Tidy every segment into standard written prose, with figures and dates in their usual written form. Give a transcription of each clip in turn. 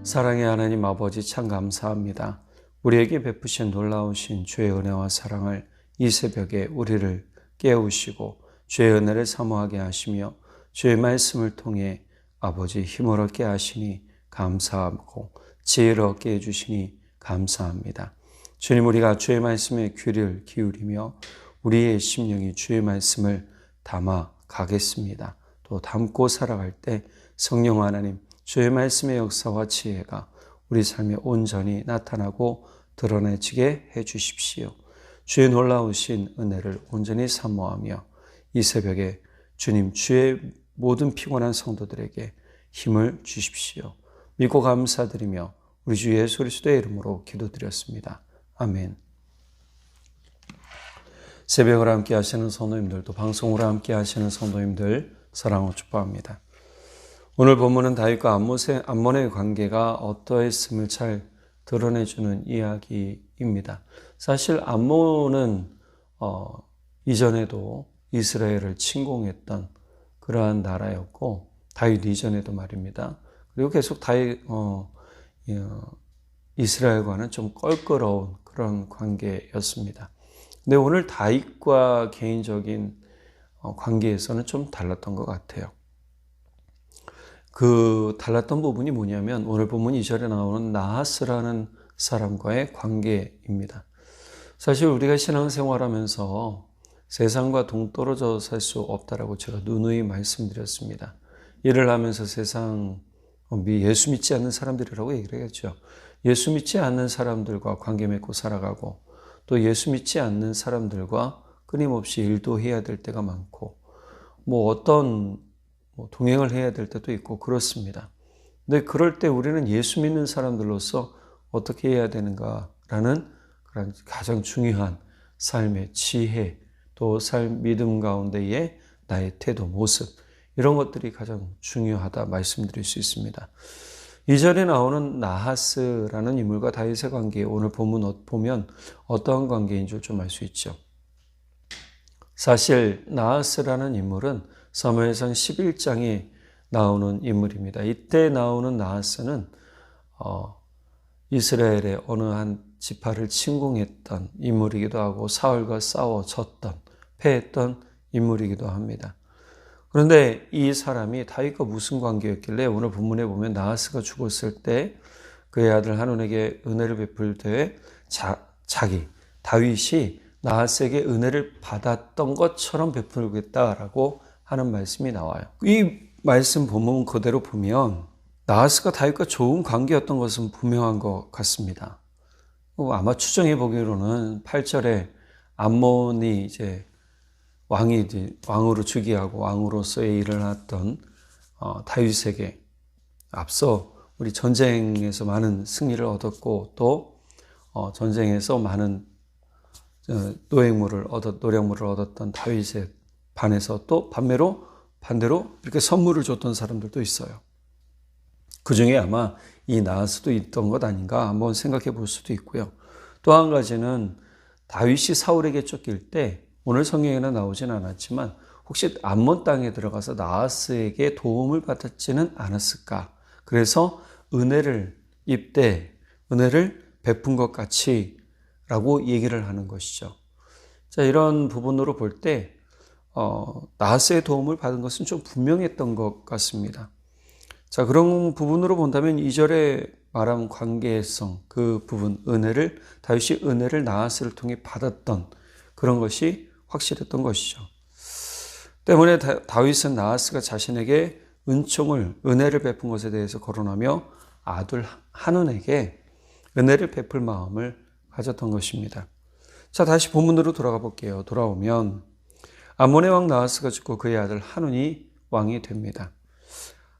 사랑의 하나님 아버지 참 감사합니다. 우리에게 베푸신 놀라우신 주의 은혜와 사랑을 이 새벽에 우리를 깨우시고 주의 은혜를 사모하게 하시며 주의 말씀을 통해 아버지 힘을 얻게 하시니 감사하고 지혜를 얻게 해주시니 감사합니다. 주님, 우리가 주의 말씀에 귀를 기울이며 우리의 심령이 주의 말씀을 담아 가겠습니다. 또 담고 살아갈 때 성령 하나님 주의 말씀의 역사와 지혜가 우리 삶에 온전히 나타나고 드러내지게 해 주십시오. 주의 놀라우신 은혜를 온전히 사모하며 이 새벽에 주님 주의 모든 피곤한 성도들에게 힘을 주십시오. 믿고 감사드리며 우리 주 예수 그리스도의 이름으로 기도드렸습니다. 아멘. 새벽을 함께 하시는 성도님들도 방송으로 함께 하시는 성도님들 사랑으로 축복합니다. 오늘 본문은 다윗과 암몬의 관계가 어떠했음을 잘 드러내주는 이야기입니다. 사실 암몬은 이전에도 이스라엘을 침공했던 그러한 나라였고 다윗 이전에도 말입니다. 그리고 계속 이스라엘과는 좀 껄끄러운 그런 관계였습니다. 근데 오늘 다윗과 개인적인 관계에서는 좀 달랐던 것 같아요. 그 달랐던 부분이 뭐냐면 오늘 본문 2절에 나오는 나하스라는 사람과의 관계입니다. 사실 우리가 신앙생활하면서 세상과 동떨어져 살 수 없다라고 제가 누누이 말씀드렸습니다. 일을 하면서 세상 예수 믿지 않는 사람들이라고 얘기를 했죠. 예수 믿지 않는 사람들과 관계 맺고 살아가고 또 예수 믿지 않는 사람들과 끊임없이 일도 해야 될 때가 많고 어떤 동행을 해야 될 때도 있고 그렇습니다. 근데 그럴 때 우리는 예수 믿는 사람들로서 어떻게 해야 되는가라는 그런 가장 중요한 삶의 지혜, 또 믿음 가운데의 나의 태도, 모습 이런 것들이 가장 중요하다 말씀드릴 수 있습니다. 2절에 나오는 나하스라는 인물과 다윗의 관계, 오늘 본문 보면 어떠한 관계인 줄 좀 알 수 있죠. 사실 나하스라는 인물은 사무엘상 11장에 나오는 인물입니다. 이때 나오는 나하스는 이스라엘의 어느 한 지파를 침공했던 인물이기도 하고 사울과 싸워 졌던 패했던 인물이기도 합니다. 그런데 이 사람이 다윗과 무슨 관계였길래 오늘 본문에 보면 나하스가 죽었을 때 그의 아들 한온에게 은혜를 베풀 때에 다윗이 나하스에게 은혜를 받았던 것처럼 베풀겠다라고 하는 말씀이 나와요. 이 말씀 본문 그대로 보면 나하스가 다윗과 좋은 관계였던 것은 분명한 것 같습니다. 아마 추정해 보기로는 8절에 암몬이 이제 왕으로 즉위하고 왕으로서의 일을 했던 다윗에게 앞서 우리 전쟁에서 많은 승리를 얻었고 또 전쟁에서 많은 노력물을 얻었던 다윗에 반해서 또 반대로 이렇게 선물을 줬던 사람들도 있어요. 그 중에 아마 이 나하스도 있던 것 아닌가 한번 생각해 볼 수도 있고요. 또 한 가지는 다윗이 사울에게 쫓길 때 오늘 성경에는 나오진 않았지만 혹시 암몬 땅에 들어가서 나하스에게 도움을 받았지는 않았을까? 그래서 은혜를 베푼 것 같이 라고 얘기를 하는 것이죠. 자, 이런 부분으로 볼 때 나하스의 도움을 받은 것은 좀 분명했던 것 같습니다. 자, 그런 부분으로 본다면 2절에 말한 관계성, 그 부분, 다윗이 은혜를 나하스를 통해 받았던 그런 것이 확실했던 것이죠. 때문에 다윗은 나하스가 자신에게 은혜를 베푼 것에 대해서 거론하며 아들 한온에게 은혜를 베풀 마음을 가졌던 것입니다. 자, 다시 본문으로 돌아가 볼게요. 돌아오면 암몬의 왕 나하스가 죽고 그의 아들 한온이 왕이 됩니다.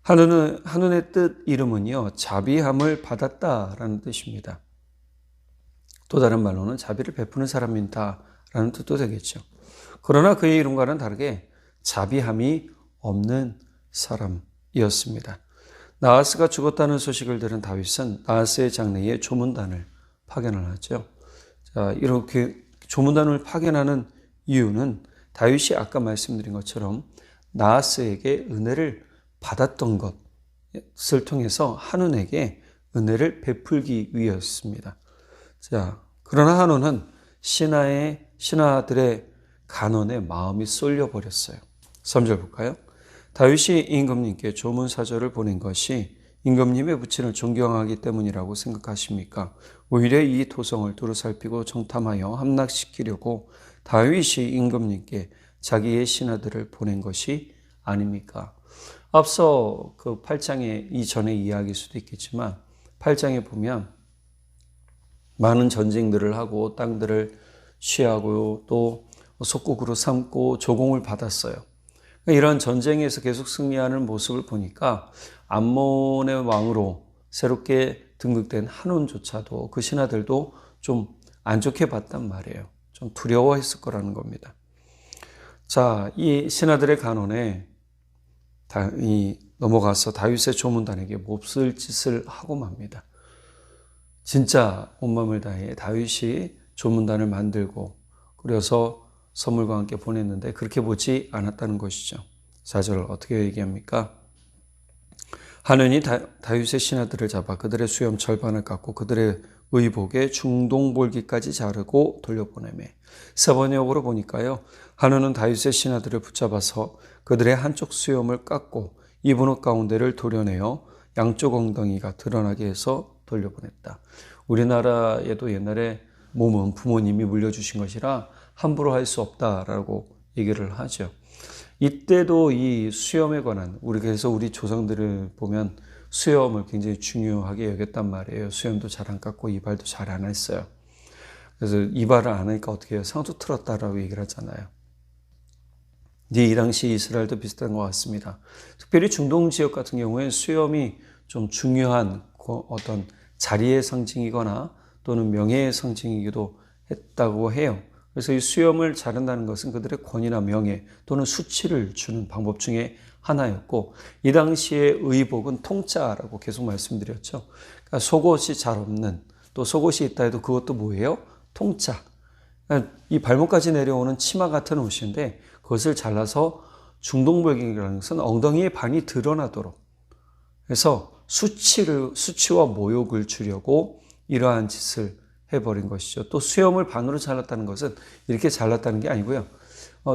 한온의 뜻 이름은요, 자비함을 받았다라는 뜻입니다. 또 다른 말로는 자비를 베푸는 사람이다라는 뜻도 되겠죠. 그러나 그의 이름과는 다르게 자비함이 없는 사람이었습니다. 나하스가 죽었다는 소식을 들은 다윗은 나하스의 장래에 조문단을 파견을 하죠. 자, 이렇게 조문단을 파견하는 이유는 다윗이 아까 말씀드린 것처럼 나하스에게 은혜를 받았던 것을 통해서 한온에게 은혜를 베풀기 위해였습니다. 자, 그러나 한우는 신하들의 간언에 마음이 쏠려버렸어요. 3절 볼까요? 다윗이 임금님께 조문사절을 보낸 것이 임금님의 부친을 존경하기 때문이라고 생각하십니까? 오히려 이 도성을 두루 살피고 정탐하여 함락시키려고 다윗이 임금님께 자기의 신하들을 보낸 것이 아닙니까? 앞서 그 8장의 이전의 이야기일 수도 있겠지만 8장에 보면 많은 전쟁들을 하고 땅들을 취하고 또 속국으로 삼고 조공을 받았어요. 이런 전쟁에서 계속 승리하는 모습을 보니까 암몬의 왕으로 새롭게 등극된 한온조차도 그 신하들도 좀 안 좋게 봤단 말이에요. 좀 두려워했을 거라는 겁니다. 자, 이 신하들의 간언에 넘어가서 다윗의 조문단에게 몹쓸 짓을 하고 맙니다. 진짜 온 마음을 다해 다윗이 조문단을 만들고 그래서 선물과 함께 보냈는데 그렇게 보지 않았다는 것이죠. 4절 어떻게 얘기합니까? 한은이 다윗의 신하들을 잡아 그들의 수염 절반을 깎고 그들의 의복에 중동볼기까지 자르고 돌려보내매. 세번역으로 보니까요. 한은은 다윗의 신하들을 붙잡아서 그들의 한쪽 수염을 깎고 입은 옷 가운데를 도려내어 양쪽 엉덩이가 드러나게 해서 돌려보냈다. 우리나라에도 옛날에 몸은 부모님이 물려주신 것이라 함부로 할 수 없다라고 얘기를 하죠. 이때도 이 수염에 관한 그래서 우리 조상들을 보면 수염을 굉장히 중요하게 여겼단 말이에요. 수염도 잘 안 깎고 이발도 잘 안 했어요. 그래서 이발을 안 하니까 어떻게 해요? 상투 틀었다라고 얘기를 하잖아요. 이 당시 이스라엘도 비슷한 것 같습니다. 특별히 중동 지역 같은 경우에 수염이 좀 중요한 어떤 자리의 상징이거나 또는 명예의 상징이기도 했다고 해요. 그래서 이 수염을 자른다는 것은 그들의 권위나 명예 또는 수치를 주는 방법 중에 하나였고 이 당시의 의복은 통짜라고 계속 말씀드렸죠. 그러니까 속옷이 잘 없는 또 속옷이 있다 해도 그것도 뭐예요? 통짜. 그러니까 이 발목까지 내려오는 치마 같은 옷인데 그것을 잘라서 중동볼기라는 것은 엉덩이의 반이 드러나도록 해서 수치와 모욕을 주려고 이러한 짓을 해버린 것이죠. 또 수염을 반으로 잘랐다는 것은 이렇게 잘랐다는 게 아니고요.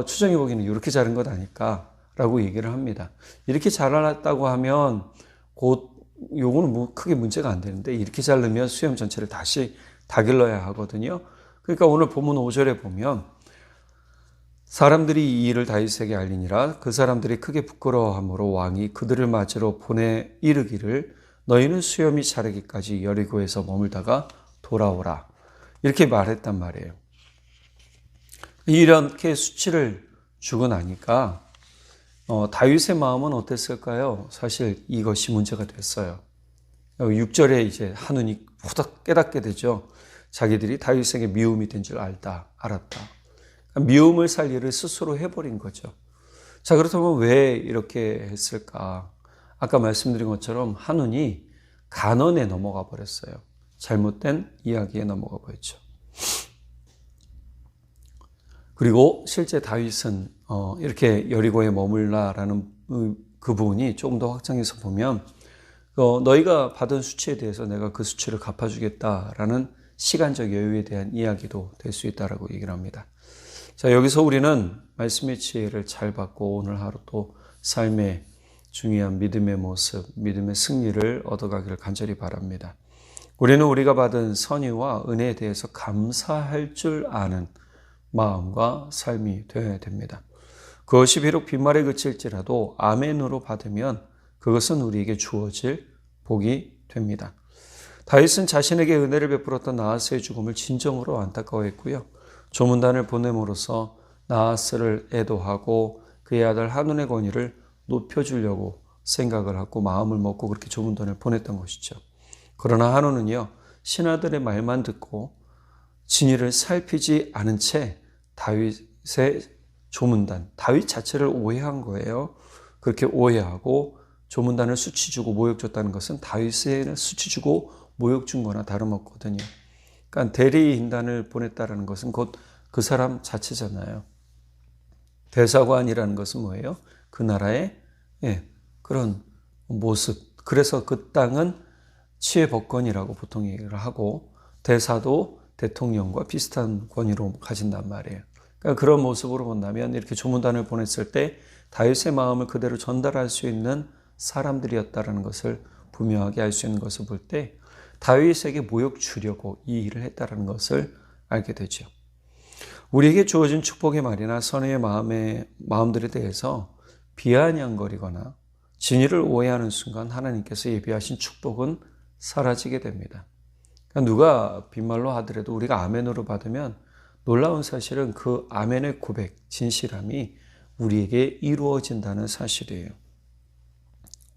추정해 보기에는 이렇게 자른 것 아닐까 라고 얘기를 합니다. 이렇게 잘랐다고 하면 요거는 뭐 크게 문제가 안 되는데 이렇게 자르면 수염 전체를 다시 다길러야 하거든요. 그러니까 오늘 본문 5절에 보면 사람들이 이 일을 다윗에게 알리니라 그 사람들이 크게 부끄러워함으로 왕이 그들을 맞으러 보내 이르기를 너희는 수염이 자르기까지 여리고에서 머물다가 돌아오라. 이렇게 말했단 말이에요. 이렇게 수치를 주고 나니까 다윗의 마음은 어땠을까요? 사실 이것이 문제가 됐어요. 6절에 이제 한눈이 후딱 깨닫게 되죠. 자기들이 다윗에게 미움이 된 줄 알았다. 미움을 살 일을 스스로 해버린 거죠. 자, 그렇다면 왜 이렇게 했을까? 아까 말씀드린 것처럼 한눈이 간언에 넘어가 버렸어요. 잘못된 이야기에 넘어가 버렸죠. 그리고 실제 다윗은 이렇게 여리고에 머물라라는 그 부분이 조금 더 확장해서 보면 너희가 받은 수치에 대해서 내가 그 수치를 갚아주겠다라는 시간적 여유에 대한 이야기도 될 수 있다라고 얘기를 합니다. 자, 여기서 우리는 말씀의 지혜를 잘 받고 오늘 하루 또 삶의 중요한 믿음의 모습, 믿음의 승리를 얻어가기를 간절히 바랍니다. 우리는 우리가 받은 선의와 은혜에 대해서 감사할 줄 아는 마음과 삶이 되어야 됩니다. 그것이 비록 빈말에 그칠지라도 아멘으로 받으면 그것은 우리에게 주어질 복이 됩니다. 다윗은 자신에게 은혜를 베풀었던 나하스의 죽음을 진정으로 안타까워했고요. 조문단을 보냄으로써 나하스를 애도하고 그의 아들 한눈의 권위를 높여주려고 생각을 하고 마음을 먹고 그렇게 조문단을 보냈던 것이죠. 그러나 한눈은요, 신하들의 말만 듣고 진위를 살피지 않은 채 다윗의 조문단, 다윗 자체를 오해한 거예요. 그렇게 오해하고 조문단을 수치 주고 모욕 줬다는 것은 다윗을 수치 주고 모욕 준 거나 다름없거든요. 그러니까 대리인단을 보냈다는 것은 곧 그 사람 자체잖아요. 대사관이라는 것은 뭐예요? 그 나라의 그런 모습. 그래서 그 땅은 치외법권이라고 보통 얘기를 하고 대사도 대통령과 비슷한 권위로 가진단 말이에요. 그러니까 그런 모습으로 본다면 이렇게 조문단을 보냈을 때 다윗의 마음을 그대로 전달할 수 있는 사람들이었다라는 것을 분명하게 알 수 있는 것을 볼 때 다윗에게 모욕 주려고 이 일을 했다라는 것을 알게 되죠. 우리에게 주어진 축복의 말이나 선의 마음들에 대해서 비아냥거리거나 진리를 오해하는 순간 하나님께서 예비하신 축복은 사라지게 됩니다. 그러니까 누가 빈말로 하더라도 우리가 아멘으로 받으면 놀라운 사실은 그 아멘의 고백, 진실함이 우리에게 이루어진다는 사실이에요.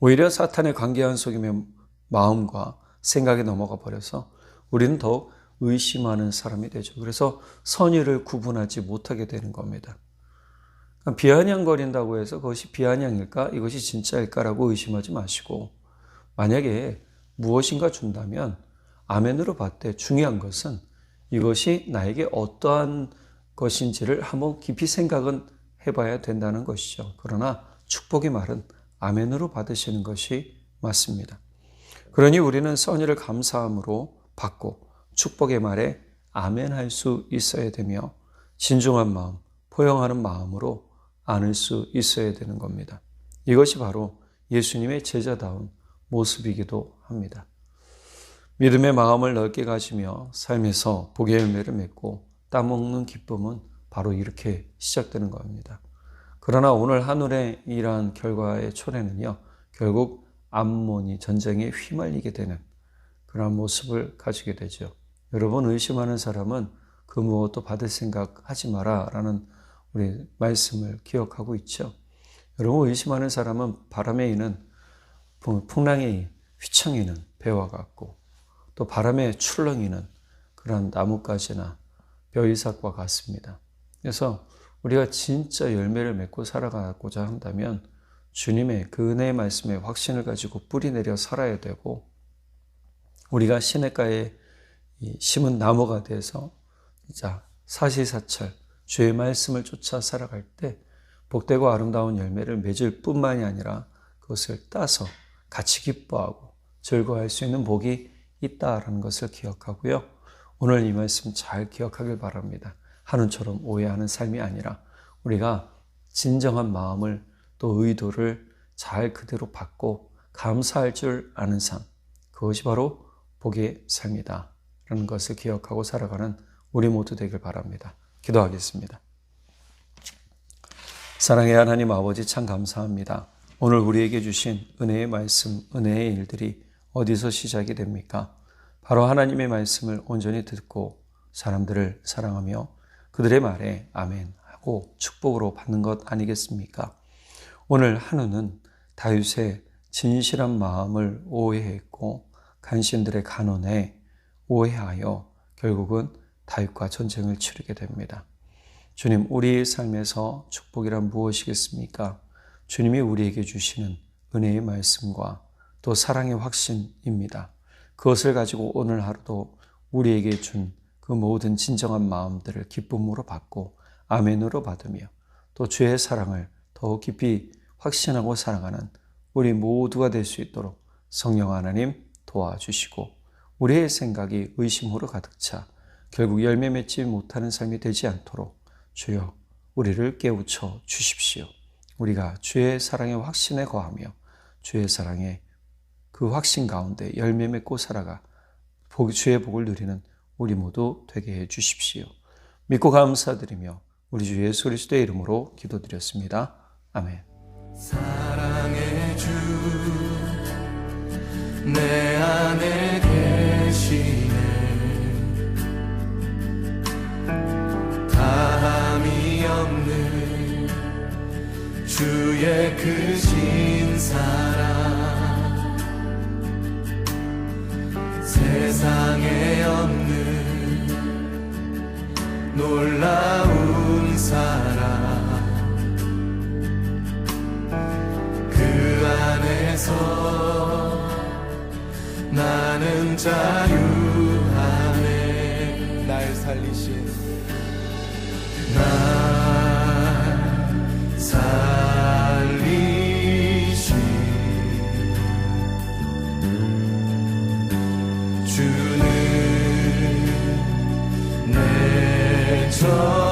오히려 사탄의 관계한 속임의 마음과 생각에 넘어가 버려서 우리는 더욱 의심하는 사람이 되죠. 그래서 선의를 구분하지 못하게 되는 겁니다. 비아냥거린다고 해서 그것이 비아냥일까? 이것이 진짜일까라고 의심하지 마시고 만약에 무엇인가 준다면 아멘으로 받되 중요한 것은 이것이 나에게 어떠한 것인지를 한번 깊이 생각은 해봐야 된다는 것이죠. 그러나 축복의 말은 아멘으로 받으시는 것이 맞습니다. 그러니 우리는 선의를 감사함으로 받고 축복의 말에 아멘할 수 있어야 되며 진중한 마음, 포용하는 마음으로 안을 수 있어야 되는 겁니다. 이것이 바로 예수님의 제자다운 모습이기도 합니다. 믿음의 마음을 넓게 가지며 삶에서 복의 열매를 맺고 따먹는 기쁨은 바로 이렇게 시작되는 겁니다. 그러나 오늘 하늘의 이러한 결과의 초래는요, 결국 암몬이 전쟁에 휘말리게 되는 그런 모습을 가지게 되죠. 여러분, 의심하는 사람은 그 무엇도 받을 생각하지 마라 라는 우리 말씀을 기억하고 있죠. 여러분, 의심하는 사람은 바람에 이는 풍랑에 휘청이는 배와 같고 또 바람에 출렁이는 그런 나뭇가지나 벼이삭과 같습니다. 그래서 우리가 진짜 열매를 맺고 살아가고자 한다면 주님의 그 은혜의 말씀에 확신을 가지고 뿌리내려 살아야 되고 우리가 시냇가에 심은 나무가 돼서 진짜 사시사철 주의 말씀을 쫓아 살아갈 때 복되고 아름다운 열매를 맺을 뿐만이 아니라 그것을 따서 같이 기뻐하고 즐거워할 수 있는 복이 있다라는 것을 기억하고요. 오늘 이 말씀 잘 기억하길 바랍니다. 한우처럼 오해하는 삶이 아니라 우리가 진정한 마음을 또 의도를 잘 그대로 받고 감사할 줄 아는 삶, 그것이 바로 복의 삶이다 라는 것을 기억하고 살아가는 우리 모두 되길 바랍니다. 기도하겠습니다. 사랑의 하나님 아버지, 참 감사합니다. 오늘 우리에게 주신 은혜의 말씀, 은혜의 일들이 어디서 시작이 됩니까? 바로 하나님의 말씀을 온전히 듣고 사람들을 사랑하며 그들의 말에 아멘하고 축복으로 받는 것 아니겠습니까? 오늘 한우는 다윗의 진실한 마음을 오해했고 간신들의 간언에 오해하여 결국은 다윗과 전쟁을 치르게 됩니다. 주님, 우리의 삶에서 축복이란 무엇이겠습니까? 주님이 우리에게 주시는 은혜의 말씀과 또 사랑의 확신입니다. 그것을 가지고 오늘 하루도 우리에게 준 그 모든 진정한 마음들을 기쁨으로 받고 아멘으로 받으며 또 주의 사랑을 더 깊이 확신하고 사랑하는 우리 모두가 될 수 있도록 성령 하나님 도와주시고 우리의 생각이 의심으로 가득 차 결국 열매 맺지 못하는 삶이 되지 않도록 주여 우리를 깨우쳐 주십시오. 우리가 주의 사랑의 확신에 거하며 주의 사랑의 그 확신 가운데 열매 맺고 살아가 주의 복을 누리는 우리 모두 되게 해 주십시오. 믿고 감사드리며 우리 주 예수 그리스도의 이름으로 기도드렸습니다. 아멘. 사랑의 주 내 안에 계시네 다함이 없는 주의 크신 사랑 세상에 없는 놀라운 사랑 그 안에서 나는 자유하네 날 살리신 날 살리신 저